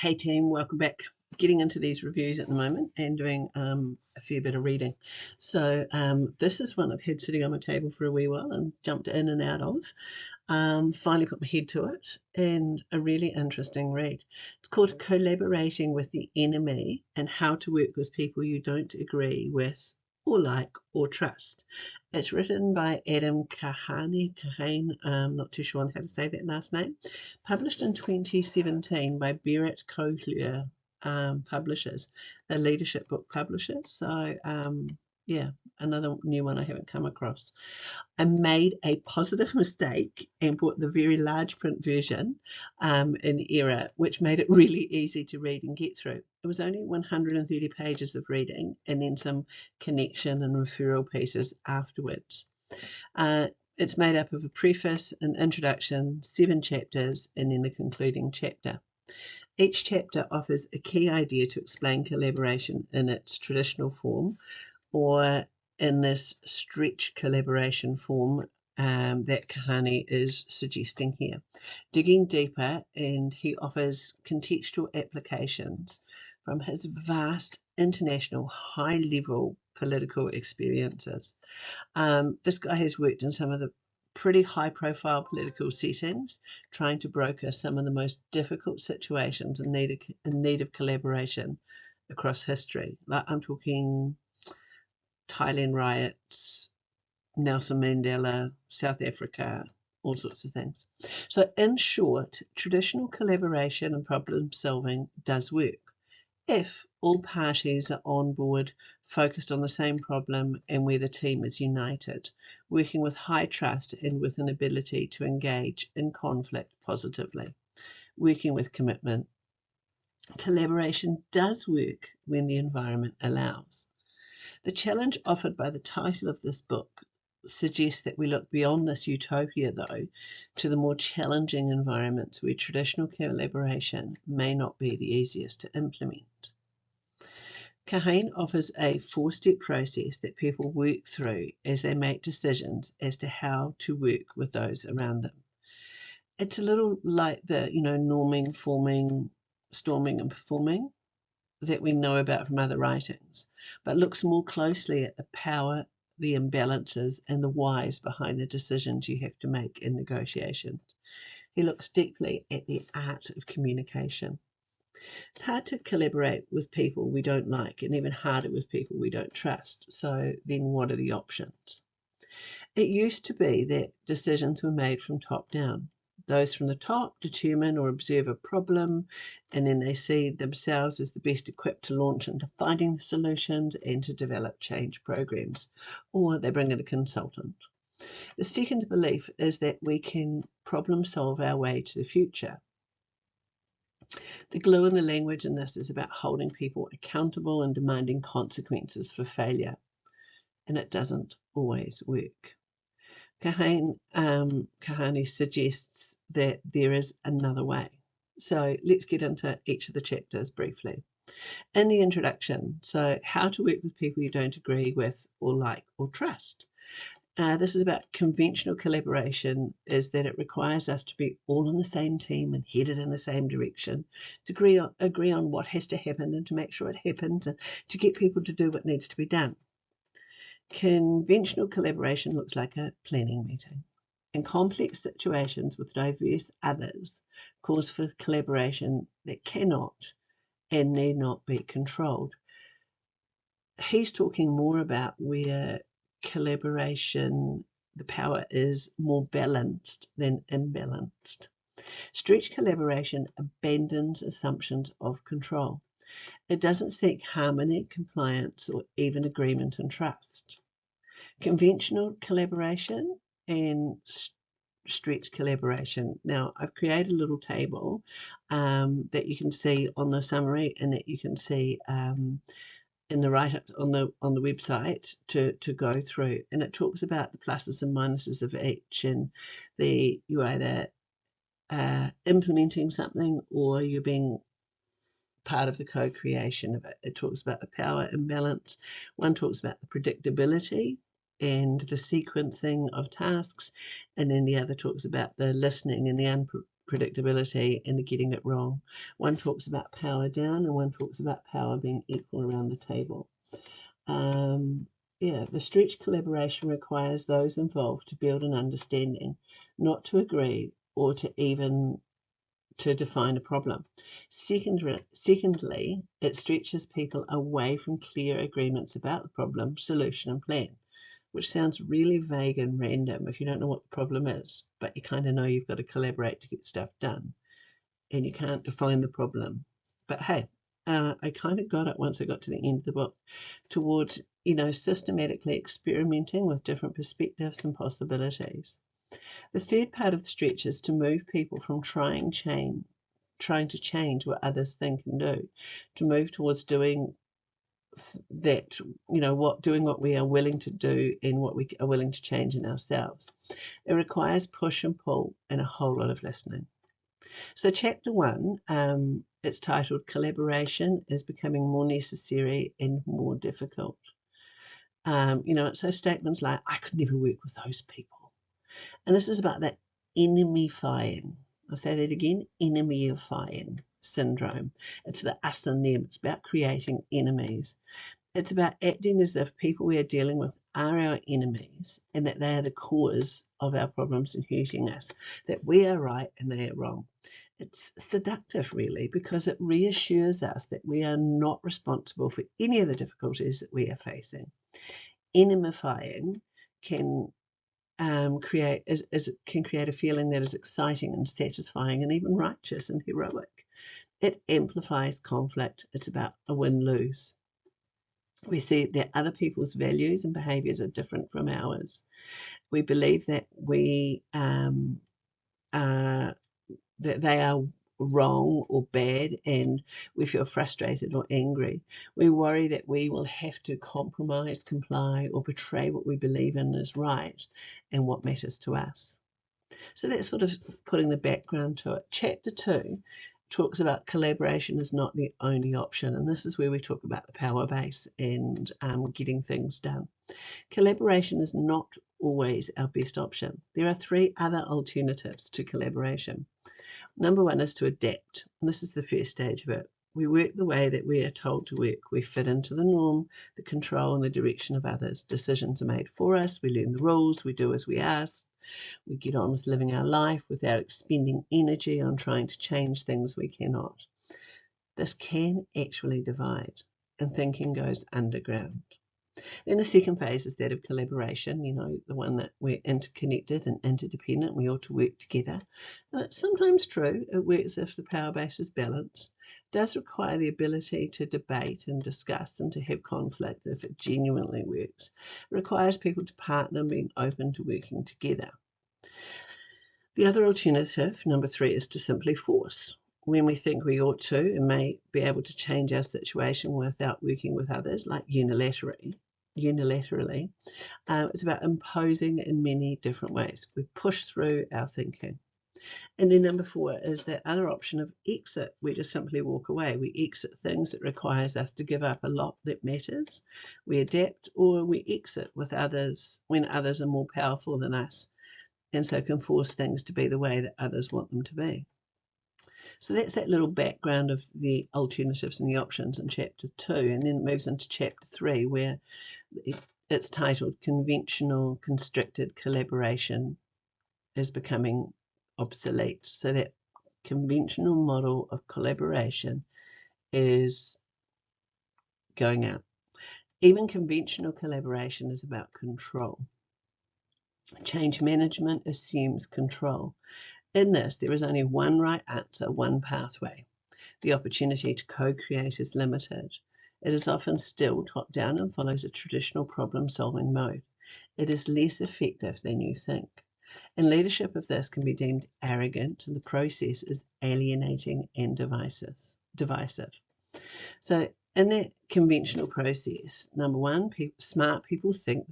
Hey team, welcome back. Getting into these reviews at the moment and doing a fair bit of reading. So this is one I've had sitting on my table for a wee while and jumped in and out of. Finally put my head to it, and a really interesting read. It's called Collaborating with the Enemy and How to Work with People You Don't Agree with or like or trust. It's written by Adam Kahane, not too sure on how to say that last name. Published in 2017 by Barrett Kohler Publishers, a leadership book publisher. So yeah, another new one I haven't come across. I made a positive mistake and bought the very large print version in error, which made it really easy to read and get through. It was only 130 pages of reading and then some connection and referral pieces afterwards. It's made up of a preface, an introduction, 7 chapters, and then a concluding chapter. Each chapter offers a key idea to explain collaboration in its traditional form, or in this stretch collaboration form that Kahane is suggesting here. Digging deeper, and he offers contextual applications from his vast international high-level political experiences. This guy has worked in some of the pretty high-profile political settings, trying to broker some of the most difficult situations in need of collaboration across history. Like I'm talking Thailand riots, Nelson Mandela, South Africa, all sorts of things. So in short, traditional collaboration and problem solving does work if all parties are on board, focused on the same problem, and where the team is united, working with high trust and with an ability to engage in conflict positively, working with commitment. Collaboration does work when the environment allows. The challenge offered by the title of this book suggests that we look beyond this utopia, though, to the more challenging environments where traditional collaboration may not be the easiest to implement. Kahane offers a 4-step process that people work through as they make decisions as to how to work with those around them. It's a little like the, norming, forming, storming, and performing that we know about from other writings, but looks more closely at the power, the imbalances, and the whys behind the decisions you have to make in negotiations. He looks deeply at the art of communication. It's hard to collaborate with people we don't like, and even harder with people we don't trust. So then what are the options? It used to be that decisions were made from top down. Those from the top determine or observe a problem, and then they see themselves as the best equipped to launch into finding the solutions and to develop change programs, or they bring in a consultant. The second belief is that we can problem solve our way to the future. The glue in the language in this is about holding people accountable and demanding consequences for failure, and it doesn't always work. Kahane suggests that there is another way. So let's get into each of the chapters briefly. In the introduction, so how to work with people you don't agree with or like or trust. This is about conventional collaboration, is that it requires us to be all on the same team and headed in the same direction, to agree on what has to happen and to make sure it happens, and to get people to do what needs to be done. Conventional collaboration looks like a planning meeting. In complex situations with diverse others, calls for collaboration that cannot and need not be controlled. He's talking more about where collaboration, the power is more balanced than imbalanced. Stretch collaboration abandons assumptions of control. It doesn't seek harmony, compliance, or even agreement and trust. Conventional collaboration and stretch collaboration. Now, I've created a little table that you can see on the summary, and that you can see in the write-up on the website to go through, and it talks about the pluses and minuses of each, and you either implementing something or you're being part of the co-creation of it. It talks about the power imbalance. One talks about the predictability and the sequencing of tasks, and then the other talks about the listening and the predictability and getting it wrong. One talks about power down and one talks about power being equal around the table. The stretch collaboration requires those involved to build an understanding, not to agree or to even to define a problem. Secondly, it stretches people away from clear agreements about the problem, solution and plan, which sounds really vague and random if you don't know what the problem is, but you kind of know you've got to collaborate to get stuff done and you can't define the problem. But hey, I kind of got it once I got to the end of the book towards, systematically experimenting with different perspectives and possibilities. The third part of the stretch is to move people from trying to change what others think and do, to move towards doing that, doing what we are willing to do and what we are willing to change in ourselves. It requires push and pull and a whole lot of listening. So chapter 1, it's titled Collaboration is Becoming More Necessary and More Difficult. So statements like, I could never work with those people. And this is about that enemifying. I'll say that again, enemifying syndrome. It's the us and them. It's about creating enemies. It's about acting as if people we are dealing with are our enemies and that they are the cause of our problems and hurting us, that we are right and they are wrong. It's seductive, really, because it reassures us that we are not responsible for any of the difficulties that we are facing. Enemifying can create a feeling that is exciting and satisfying and even righteous and heroic. It amplifies conflict. It's about a win-lose. We see that other people's values and behaviours are different from ours. We believe that that they are wrong or bad, and we feel frustrated or angry. We worry that we will have to compromise, comply, or betray what we believe in is right and what matters to us. So that's sort of putting the background to it. Chapter 2 talks about collaboration is not the only option, and this is where we talk about the power base and getting things done. Collaboration is not always our best option. There are 3 other alternatives to collaboration. Number 1 is to adapt, and this is the first stage of it. We work the way that we are told to work. We fit into the norm, the control and the direction of others. Decisions are made for us. We learn the rules. We do as we ask. We get on with living our life without expending energy on trying to change things we cannot. This can actually divide, and thinking goes underground. Then the second phase is that of collaboration, the one that we're interconnected and interdependent. We ought to work together. And it's sometimes true. It works if the power base is balanced. It does require the ability to debate and discuss and to have conflict if it genuinely works. It requires people to partner and being open to working together. The other alternative, number 3, is to simply force. When we think we ought to and may be able to change our situation without working with others, like unilaterally, it's about imposing in many different ways. We push through our thinking. And then number 4 is that other option of exit. We just simply walk away. We exit things that requires us to give up a lot that matters. We adapt, or we exit with others when others are more powerful than us, and so can force things to be the way that others want them to be. So that's that little background of the alternatives and the options in chapter 2, and then it moves into chapter 3, where it's titled Conventional Constricted Collaboration is Becoming Obsolete. So that conventional model of collaboration is going out. Even conventional collaboration is about control. Change management assumes control. In this, there is only one right answer, one pathway. The opportunity to co-create is limited. It is often still top-down and follows a traditional problem-solving mode. It is less effective than you think. And leadership of this can be deemed arrogant, and the process is alienating and divisive. So in that conventional process, number 1, smart people think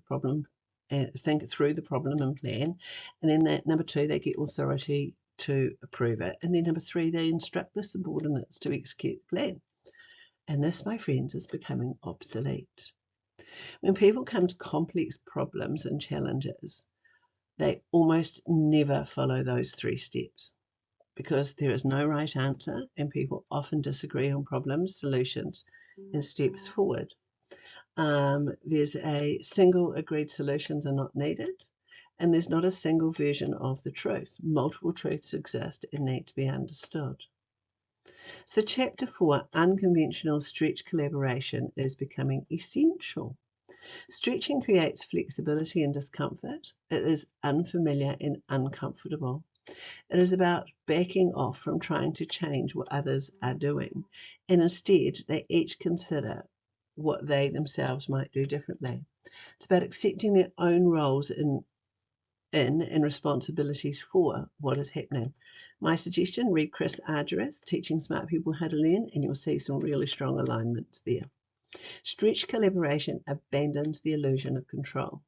through the problem and plan, and then that number 2, they get authority to approve it, and then number 3, they instruct the subordinates to execute the plan. And this, my friends, is becoming obsolete. When people come to complex problems and challenges, they almost never follow those 3 steps. because there is no right answer and people often disagree on problems, solutions, and steps forward. There's a single agreed solutions are not needed, and there's not a single version of the truth. Multiple truths exist and need to be understood. So chapter 4, unconventional stretch collaboration, is becoming essential. Stretching creates flexibility and discomfort. It is unfamiliar and uncomfortable. It is about backing off from trying to change what others are doing, and instead they each consider what they themselves might do differently. It's about accepting their own roles and responsibilities for what is happening. My suggestion, read Chris Argyris, Teaching Smart People How to Learn, and you'll see some really strong alignments there. Stretch collaboration abandons the illusion of control.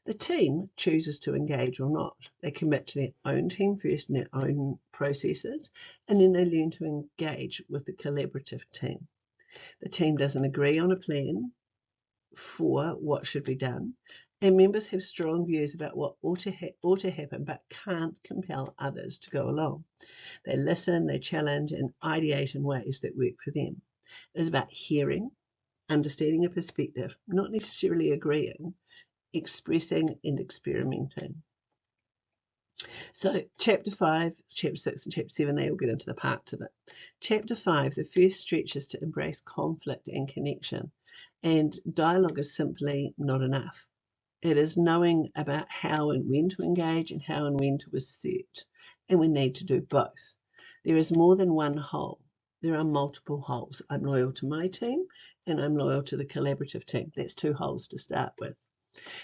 The team chooses to engage or not. They commit to their own team first and their own processes, and then they learn to engage with the collaborative team. The team doesn't agree on a plan for what should be done, and members have strong views about what ought to happen, but can't compel others to go along. They listen, they challenge, and ideate in ways that work for them. It is about hearing, understanding a perspective, not necessarily agreeing, expressing and experimenting. So chapter 5, chapter 6 and chapter 7, they all get into the parts of it. Chapter 5, the first stretch is to embrace conflict and connection. And dialogue is simply not enough. It is knowing about how and when to engage and how and when to assert. And we need to do both. There is more than one whole. There are multiple wholes. I'm loyal to my team and I'm loyal to the collaborative team. That's 2 wholes to start with.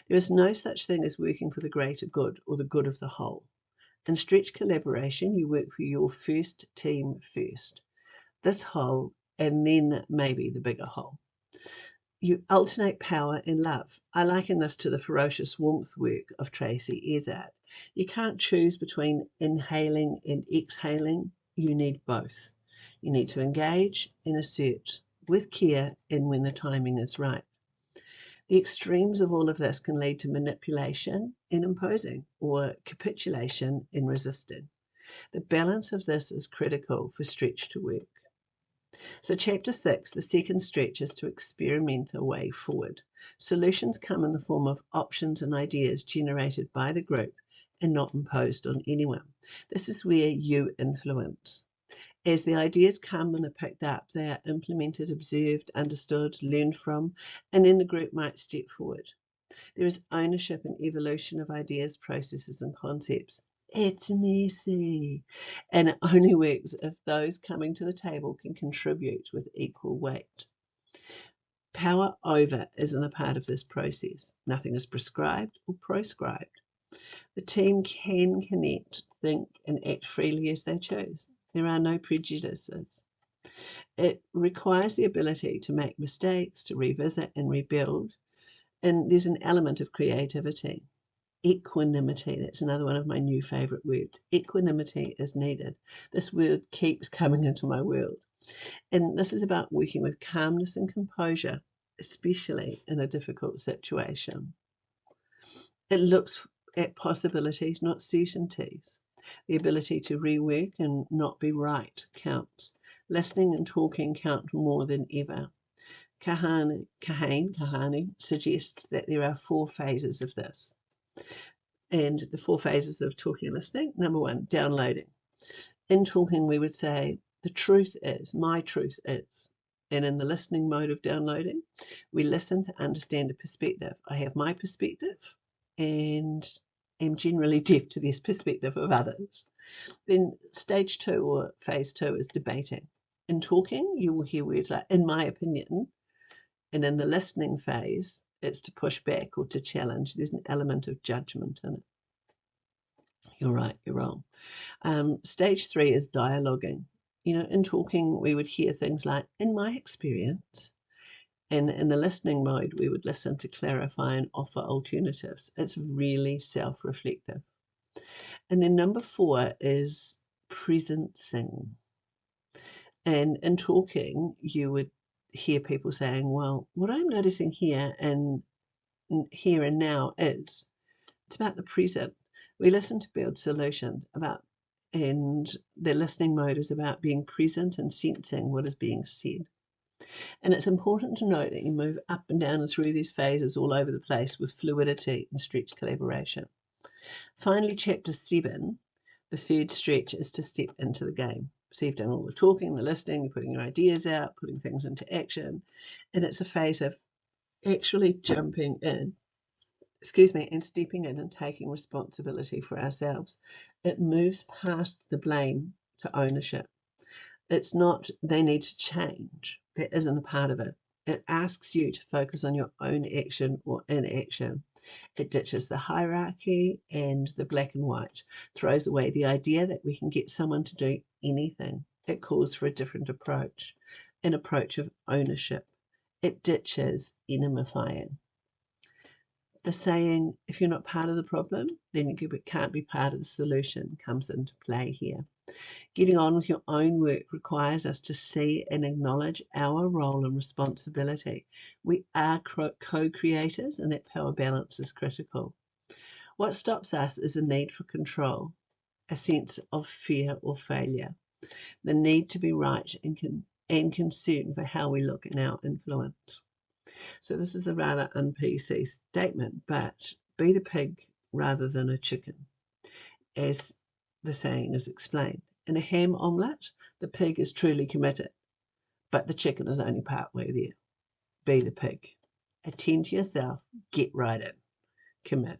There is no such thing as working for the greater good or the good of the whole. In stretch collaboration, you work for your first team first, this whole, and then maybe the bigger whole. You alternate power and love. I liken this to the ferocious warmth work of Tracy Ezard. You can't choose between inhaling and exhaling. You need both. You need to engage and assert with care and when the timing is right. The extremes of all of this can lead to manipulation and imposing, or capitulation and resisting. The balance of this is critical for stretch to work. So chapter 6, the second stretch, is to experiment a way forward. Solutions come in the form of options and ideas generated by the group and not imposed on anyone. This is where you influence. As the ideas come and are picked up, they are implemented, observed, understood, learned from, and then the group might step forward. There is ownership and evolution of ideas, processes, and concepts. It's messy, and it only works if those coming to the table can contribute with equal weight. Power over isn't a part of this process. Nothing is prescribed or proscribed. The team can connect, think, and act freely as they choose. There are no prejudices. It requires the ability to make mistakes, to revisit and rebuild, and there's an element of creativity. Equanimity, that's another one of my new favourite words. Equanimity is needed. This word keeps coming into my world. And this is about working with calmness and composure, especially in a difficult situation. It looks at possibilities, not certainties. The ability to rework and not be right counts. Listening and talking count more than ever. Kahane suggests that there are 4 phases of this. And the 4 phases of talking and listening. Number 1, downloading. In talking, we would say, the truth is, my truth is. And in the listening mode of downloading, we listen to understand a perspective. I have my perspective and am generally deaf to this perspective of others. Then stage 2 or phase 2 is debating. In talking, you will hear words like, in my opinion, and in the listening phase, it's to push back or to challenge. There's an element of judgment in it. You're right, you're wrong. Stage 3 is dialoguing. In talking, we would hear things like, in my experience. And in the listening mode, we would listen to clarify and offer alternatives. It's really self-reflective. And then number 4 is presencing. And in talking, you would hear people saying, well, what I'm noticing here and now is, it's about the present. We listen to build solutions, about and the listening mode is about being present and sensing what is being said. And it's important to note that you move up and down and through these phases all over the place with fluidity and stretch collaboration. Finally, chapter 7, the third stretch, is to step into the game. So you've done all the talking, the listening, you're putting your ideas out, putting things into action, and it's a phase of actually jumping in, and stepping in and taking responsibility for ourselves. It moves past the blame to ownership. It's not they need to change. That isn't a part of it. It asks you to focus on your own action or inaction. It ditches the hierarchy and the black and white, throws away the idea that we can get someone to do anything. It calls for a different approach, an approach of ownership. It ditches enumifying. The saying, if you're not part of the problem, then you can't be part of the solution, comes into play here. Getting on with your own work requires us to see and acknowledge our role and responsibility. We are co-creators, and that power balance is critical. What stops us is a need for control, a sense of fear or failure, the need to be right and concern for how we look and our influence. So this is a rather un-PC statement, but be the pig rather than a chicken, as the saying is explained. In a ham omelette, the pig is truly committed, but the chicken is only partway there. Be the pig. Attend to yourself, get right in, commit.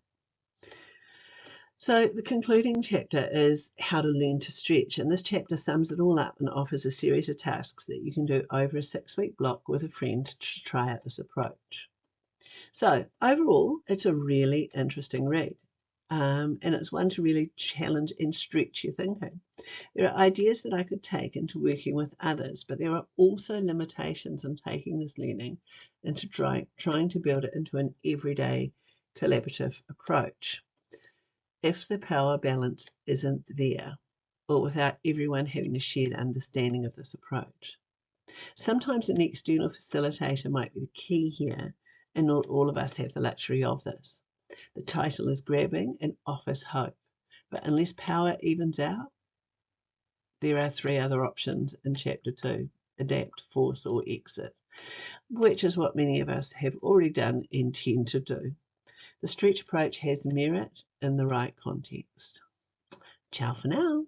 So the concluding chapter is how to learn to stretch, and this chapter sums it all up and offers a series of tasks that you can do over a 6-week block with a friend to try out this approach. So overall, it's a really interesting read. And it's one to really challenge and stretch your thinking. There are ideas that I could take into working with others, but there are also limitations in taking this learning and to trying to build it into an everyday collaborative approach. If the power balance isn't there, or without everyone having a shared understanding of this approach. Sometimes an external facilitator might be the key here, and not all of us have the luxury of this. The title is grabbing and offers hope, but unless power evens out, there are 3 other options in chapter 2, adapt, force or exit, which is what many of us have already done and tend to do. The stretch approach has merit in the right context. Ciao for now.